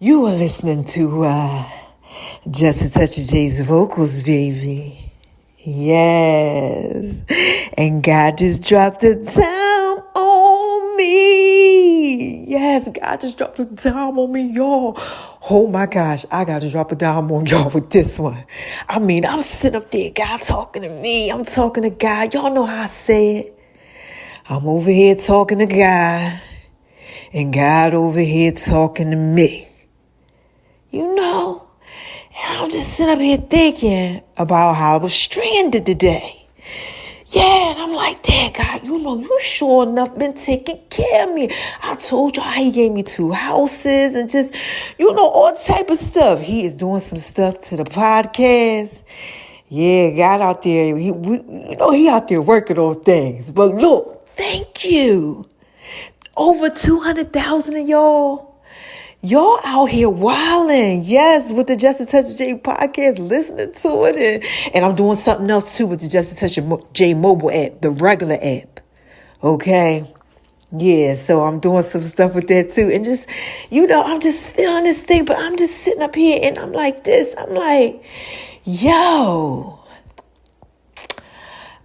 You are listening to Just a Touch of Jay's vocals, baby. Yes. And God just dropped a dime on me. Yes, God just dropped a dime on me, y'all. Oh my gosh, I got to drop a dime on y'all with this one. I mean, I'm sitting up there, God talking to me. I'm talking to God. Y'all know how I say it. I'm over here talking to God. And God over here talking to me. You know, and I'm just sitting up here thinking about how I was stranded today. Yeah, and I'm like, dang, God, you sure enough been taking care of me. I told you how he gave me 2 houses and just, all type of stuff. He is doing some stuff to the podcast. Yeah, God out there, he out there working on things. But look, thank you. Over 200,000 of y'all out here wilding, yes, with the Just a Touch of J podcast, listening to it. And I'm doing something else too with the Just a Touch of J mobile app, the regular app. Okay. Yeah, so I'm doing some stuff with that too. And just, I'm just feeling this thing, but I'm just sitting up here and I'm like this. I'm like, yo,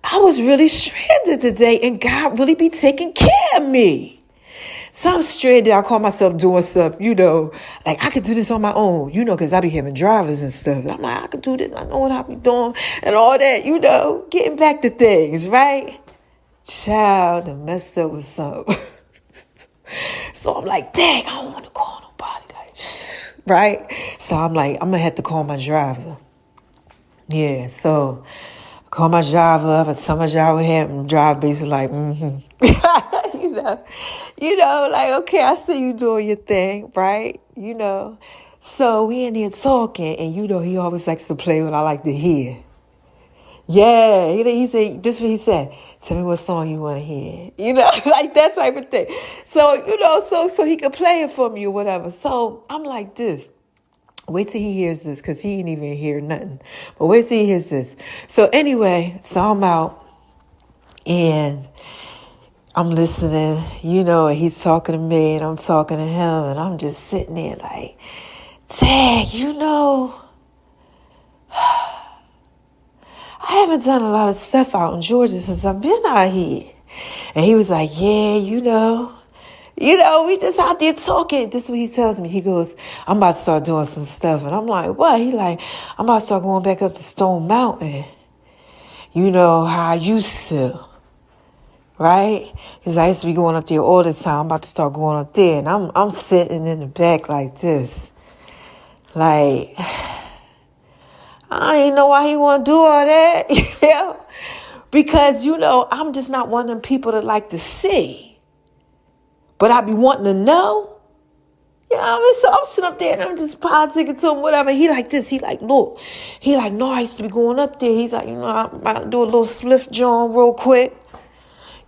I was really stranded today and God really be taking care of me. So I'm stranded. I call myself doing stuff, like I could do this on my own, because I be having drivers and stuff. And I'm like, I could do this. I know what I be doing and all that, getting back to things, right? Child, I messed up with something. So I'm like, dang, I don't want to call nobody. Right? So I'm like, I'm going to have to call my driver. Yeah, so I call my driver up. I tell my driver him drive basically like, like, okay, I see you doing your thing, right? So we in here talking, and he always likes to play what I like to hear. Yeah, he said, this is what he said. Tell me what song you want to hear. Like that type of thing. So, so he could play it for me or whatever. So I'm like this. Wait till he hears this, because he ain't even hear nothing. But wait till he hears this. So anyway, so I'm out, and I'm listening, and he's talking to me, and I'm talking to him, and I'm just sitting there like, dang, I haven't done a lot of stuff out in Georgia since I've been out here. And he was like, yeah, we just out there talking. This is what he tells me. He goes, I'm about to start doing some stuff. And I'm like, what? He like, I'm about to start going back up to Stone Mountain. How I used to. Right? Because I used to be going up there all the time. I'm about to start going up there. And I'm sitting in the back like this. Like, I don't even know why he want to do all that. Because, I'm just not one of them people that like to see. But I be wanting to know. So I'm sitting up there and I'm just politicking to him, whatever. He like this. He like, look. He like, no, I used to be going up there. He's like, I'm about to do a little spliff joint real quick.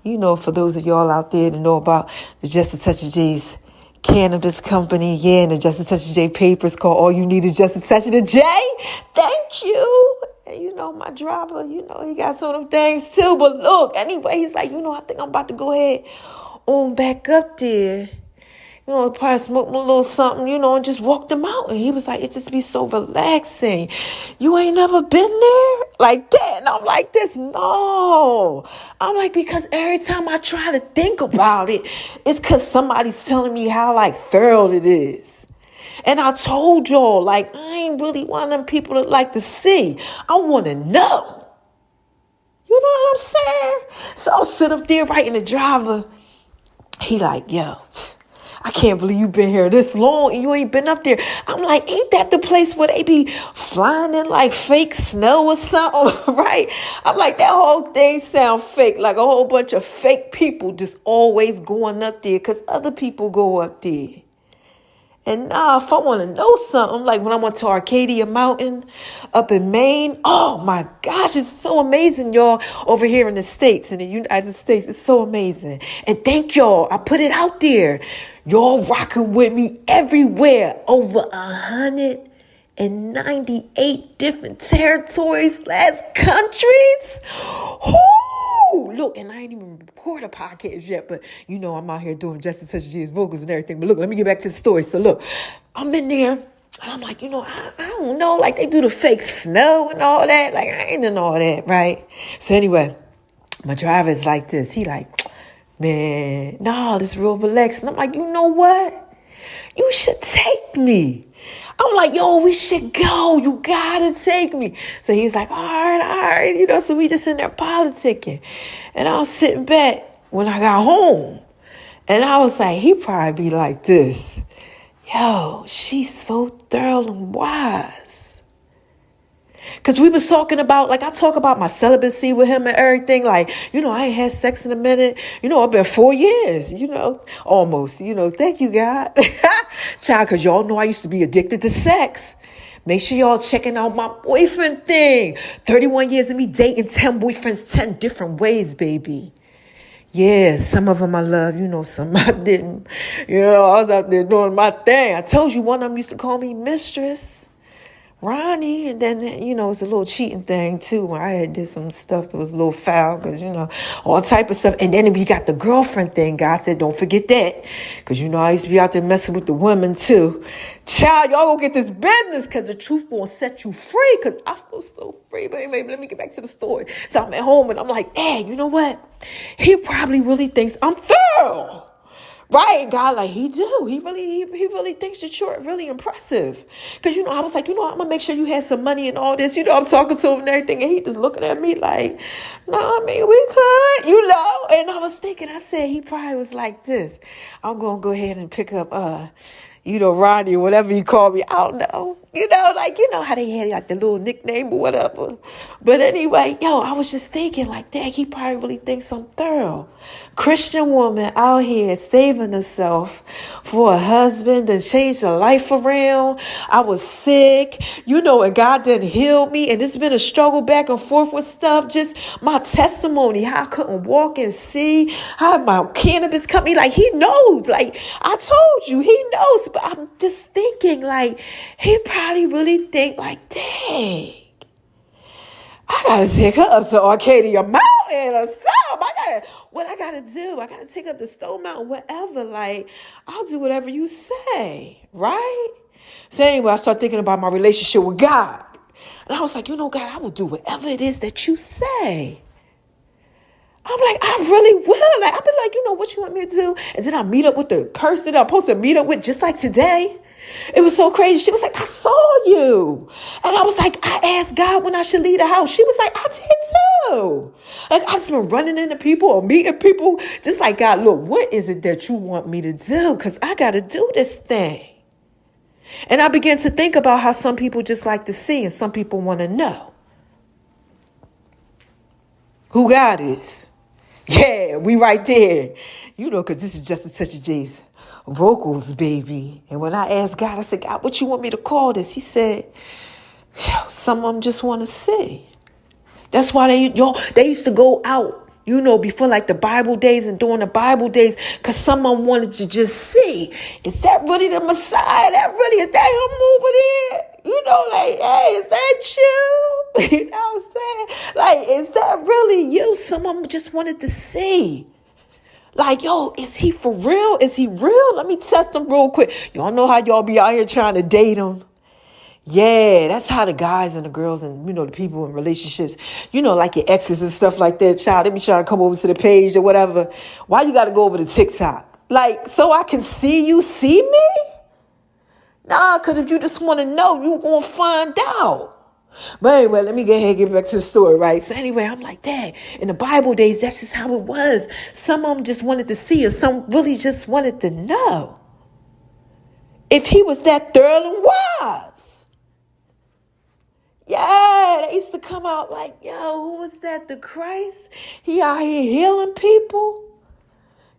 For those of y'all out there to know about the Just a Touch of J's cannabis company, and the Just a Touch of J papers called All You Need Is Just a Touch of the J. Thank you. And my driver, he got some of them things too. But look, anyway, he's like, I think I'm about to go ahead on back up there. Probably smoke a little something, and just walk the mountain. He was like, it just be so relaxing. You ain't never been there like that. And I'm like this, no. I'm like, because every time I try to think about it, it's because somebody's telling me how thorough it is. And I told y'all, I ain't really one of them people that like to see. I want to know. You know what I'm saying? So I'll sit up there right in the driver. He like, yo, I can't believe you've been here this long and you ain't been up there. I'm like, ain't that the place where they be flying in fake snow or something, right? I'm like, that whole thing sound fake, like a whole bunch of fake people just always going up there because other people go up there. And if I want to know something, like when I went to Arcadia Mountain up in Maine, oh my gosh, it's so amazing, y'all, over here in the States, in the United States. It's so amazing. And thank y'all. I put it out there. Y'all rocking with me everywhere. Over 100 in 98 different territories, countries. Whoo! Look, and I ain't even recorded a podcast yet, but I'm out here doing Just a Touch of G's vocals and everything. But look, let me get back to the story. So look, I'm in there, and I'm like, I don't know, like they do the fake snow and all that. Like I ain't in all that, right? So anyway, my driver is like this. He like, man, nah, this real relaxed. And I'm like, you know what? You should take me. I'm like, yo, we should go. You gotta take me. So he's like, all right. So we just in there politicking. And I was sitting back when I got home. And I was like, he probably be like this. Yo, she's so thorough and wise. Because we was talking about, like I talk about my celibacy with him and everything. Like, I ain't had sex in a minute. It's been 4 years, almost. Thank you, God. Child, because y'all know I used to be addicted to sex. Make sure y'all checking out my boyfriend thing. 31 years of me dating 10 boyfriends, 10 different ways, baby. Yeah, some of them I love, some I didn't. I was out there doing my thing. I told you one of them used to call me mistress. Ronnie, and then, it's a little cheating thing, too, where I had did some stuff that was a little foul, because, all type of stuff. And then we got the girlfriend thing. God said, don't forget that, because, I used to be out there messing with the women, too. Child, y'all go get this business, because the truth won't set you free, because I feel so free. But anyway, let me get back to the story. So I'm at home, and I'm like, hey, you know what? He probably really thinks I'm thorough. Right, and God, like he do. He really thinks that you're really impressive. Because, I was like, I'm going to make sure you had some money and all this. I'm talking to him and everything. And he just looking at me like, no, I mean, we could, And I was thinking, I said, he probably was like this. I'm going to go ahead and pick up, Ronnie or whatever you call me. I don't know. How they had like the little nickname or whatever. But anyway, I was just thinking like, dang, he probably really thinks I'm thorough. Christian woman out here saving herself for a husband and change her life around. I was sick, and God didn't heal me. And it's been a struggle back and forth with stuff. Just my testimony, how I couldn't walk and see, how my cannabis company, like he knows, like I told you, he knows. But I'm just thinking like, he probably really think like, dang, I gotta take her up to Arcadia Mountain or something. What I gotta do? I gotta take up the Stone Mountain, whatever. Like, I'll do whatever you say, right? So anyway, I started thinking about my relationship with God. And I was like, God, I will do whatever it is that you say. I'm like, I really will. Like, I'll be like, what you want me to do? And then I meet up with the person that I'm supposed to meet up with just like today. It was so crazy. She was like, I saw you. And I was like, I asked God when I should leave the house. She was like, I did too. Like, I've just been running into people or meeting people. Just like, God, look, what is it that you want me to do? Because I got to do this thing. And I began to think about how some people just like to see and some people want to know who God is. Yeah, we right there. Because this is Just a Touch of J's vocals, baby. And when I asked God, I said, God, what you want me to call this? He said, some of them just want to see. That's why they used to go out, before like the Bible days and during the Bible days, because someone wanted to just see, is that really the Messiah? Is that him over there? Like, hey, is that you? You know what I'm saying? Like, is that really you? Someone just wanted to see. Like, yo, is he for real? Is he real? Let me test him real quick. Y'all know how y'all be out here trying to date him? Yeah, that's how the guys and the girls and, the people in relationships, like your exes and stuff like that, child, they be trying to come over to the page or whatever. Why you got to go over to TikTok? Like, so I can see you see me? Nah, because if you just want to know, you going to find out. But anyway, let me go ahead and get back to the story, right? So anyway, I'm like, dang, in the Bible days, that's just how it was. Some of them just wanted to see, and some really just wanted to know if he was that thorough and wise. Yeah, they used to come out like, yo, who is that? The Christ? He out here healing people?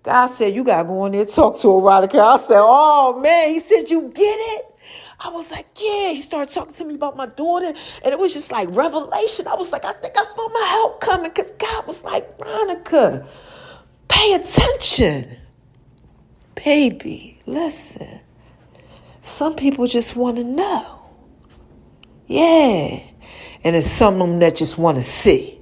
God said, you got to go in there and talk to Erotica. I said, oh, man. He said, you get it? I was like, yeah. He started talking to me about my daughter, and it was just like revelation. I was like, I think I felt my help coming, because God was like, Monica, pay attention. Baby, listen. Some people just want to know. Yeah. And it's some of them that just want to see.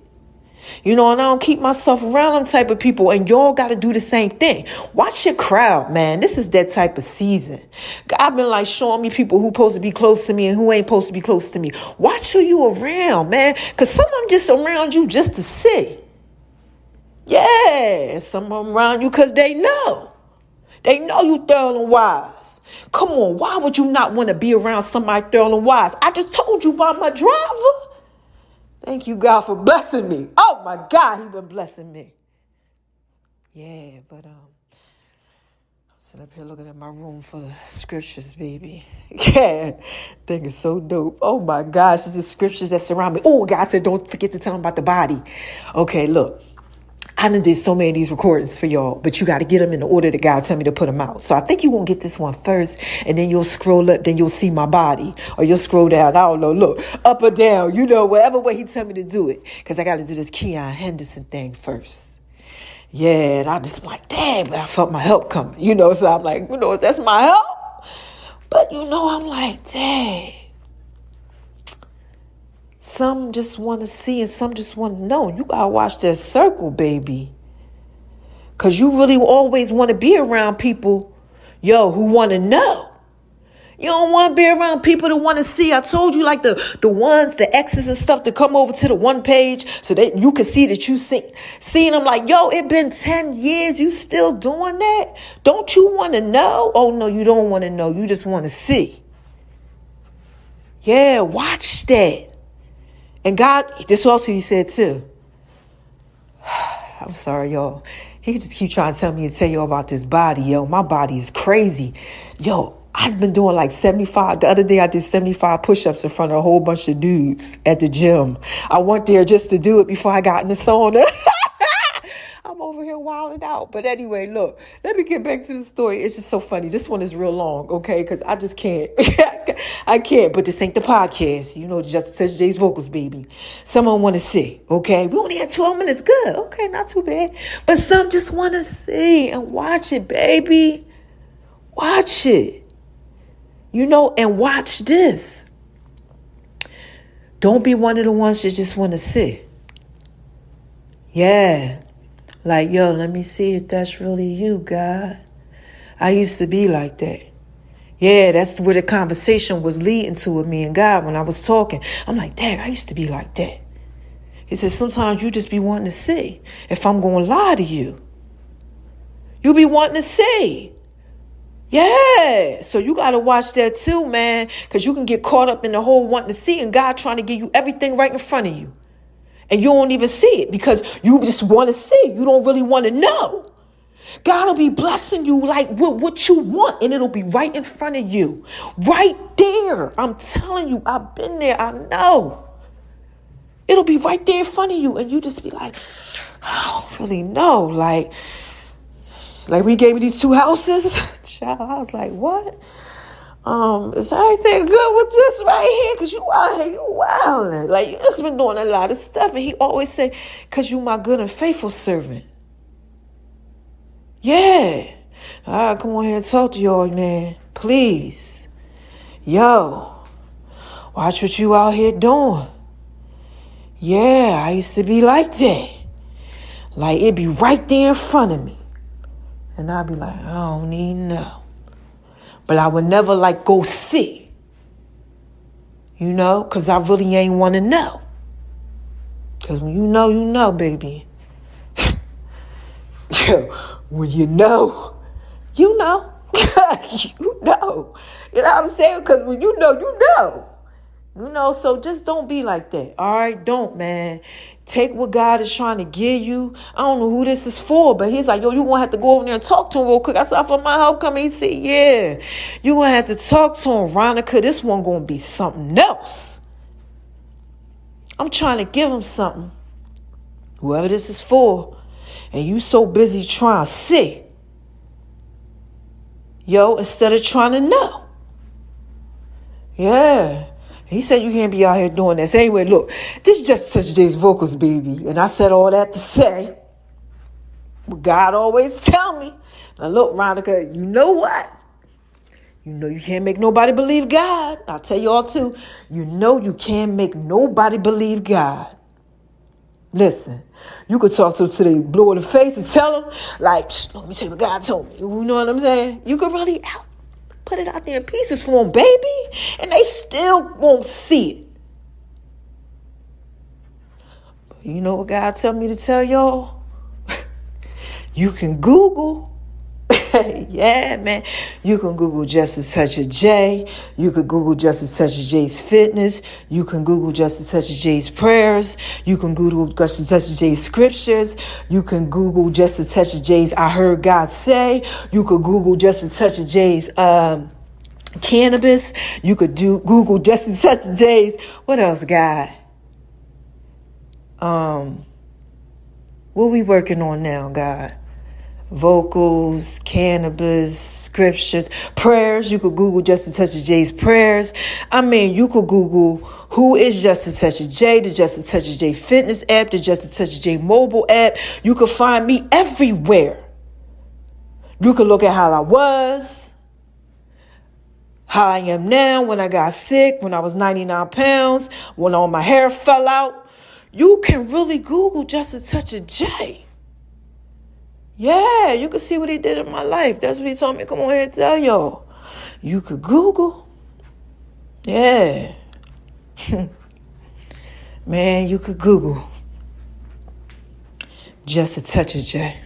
You know, and I don't keep myself around them type of people. And y'all got to do the same thing. Watch your crowd, man. This is that type of season. God been like showing me people who supposed to be close to me and who ain't supposed to be close to me. Watch who you around, man. Because some of them just around you just to see. Yeah. Some of them around you because they know. They know you thorough and wise. Come on. Why would you not want to be around somebody thorough and wise? I just told you about my driver. Thank you, God, for blessing me. Oh, my God, he been blessing me. Yeah, but I'm sitting up here looking at my room full of scriptures, baby. Yeah, thing is so dope. Oh, my gosh, this is scriptures that surround me. Oh, God said don't forget to tell them about the body. Okay, look. I done did so many of these recordings for y'all, but you got to get them in the order that God tell me to put them out. So I think you're going to get this one first, and then you'll scroll up, then you'll see my body, or you'll scroll down. I don't know, look, up or down, you know, whatever way he tell me to do it, because I got to do this Keon Henderson thing first. Yeah, and I just like, dang, but I felt my help coming, you know, so I'm like, you know, that's my help. But, you know, I'm like, dang. Some just want to see and some just want to know. You got to watch that circle, baby. Because you really always want to be around people, who want to know. You don't want to be around people that want to see. I told you like the ones, the X's and stuff that come over to the one page so that you can see that you seeing them like, it been 10 years. You still doing that? Don't you want to know? Oh, no, you don't want to know. You just want to see. Yeah, watch that. And God, this also he said too. I'm sorry, y'all. He just keep trying to tell me and tell you about this body, My body is crazy. I've been doing like 75. The other day I did 75 push-ups in front of a whole bunch of dudes at the gym. I went there just to do it before I got in the sauna. I'm over here wilding out. But anyway, look, let me get back to the story. It's just so funny. This one is real long, okay? Because I just can't. I can't. But this ain't the podcast. You know, just touch Jay's vocals, baby. Someone want to see, okay? We only had 12 minutes. Good. Okay, not too bad. But some just want to see and watch it, baby. Watch it. You know, and watch this. Don't be one of the ones that just want to see. Yeah. Like, let me see if that's really you, God. I used to be like that. Yeah, that's where the conversation was leading to with me and God when I was talking. I'm like, dang, I used to be like that. He said, sometimes you just be wanting to see if I'm going to lie to you. You be wanting to see. Yeah. So you got to watch that too, man, because you can get caught up in the whole wanting to see and God trying to give you everything right in front of you. And you don't even see it because you just want to see. You don't really want to know. God will be blessing you like with what you want. And it'll be right in front of you. Right there. I'm telling you, I've been there. I know. It'll be right there in front of you. And you just be like, I don't really know. Like we gave me these 2 houses. Child, I was like, what? Is everything good with this right here? Because you out here, you wilding. Like, you just been doing a lot of stuff. And he always say, because you my good and faithful servant. Yeah. All right, come on here and talk to y'all, man. Please. Watch what you out here doing. Yeah, I used to be like that. Like, it'd be right there in front of me. And I'd be like, I don't even know. But I would never go see, because I really ain't want to know. Because when you know, baby. When you know. You know. You know. You know what I'm saying? Because when you know, you know. So just don't be like that. All right? Don't, man. Take what God is trying to give you. I don't know who this is for, but he's like, you're going to have to go over there and talk to him real quick. I said, for my help coming. He said, yeah, you're going to have to talk to him, Ronica. This one going to be something else. I'm trying to give him something. Whoever this is for. And you so busy trying to see. Instead of trying to know. Yeah. He said you can't be out here doing this. Anyway, look, this is just Touch Jay's vocals, baby. And I said all that to say, what God always tell me. Now, look, Monica, you know what? You know you can't make nobody believe God. I'll tell you all too. You know you can't make nobody believe God. Listen, you could talk to them till they blow in the face and tell them, like, let me tell you what God told me. You know what I'm saying? You could really put it out there in pieces for them, baby, and they still won't see it. But you know what God told me to tell y'all? You can Google. Yeah, man. You can Google Just a Touch of J. You could Google Just a Touch of J's fitness. You can Google Just a Touch of J's prayers. You can Google Just a Touch of J's scriptures. You can Google Just a Touch of J's I heard God say. You could Google Just a Touch of J's cannabis. You could Google Just a Touch of J's. What else, God? What we working on now, God? Vocals, cannabis, scriptures, prayers. You could Google Just a Touch of J's prayers. I mean, you could Google who is Just a Touch of J, the Just a Touch of J fitness app, the Just a Touch of J mobile app. You could find me everywhere. You could look at how I was, how I am now, when I got sick, when I was 99 pounds, when all my hair fell out. You can really Google Just a Touch of J. Yeah, you can see what he did in my life. That's what he told me to come on here and tell y'all. You could Google. Yeah. Man, you could Google Just a Touch of J.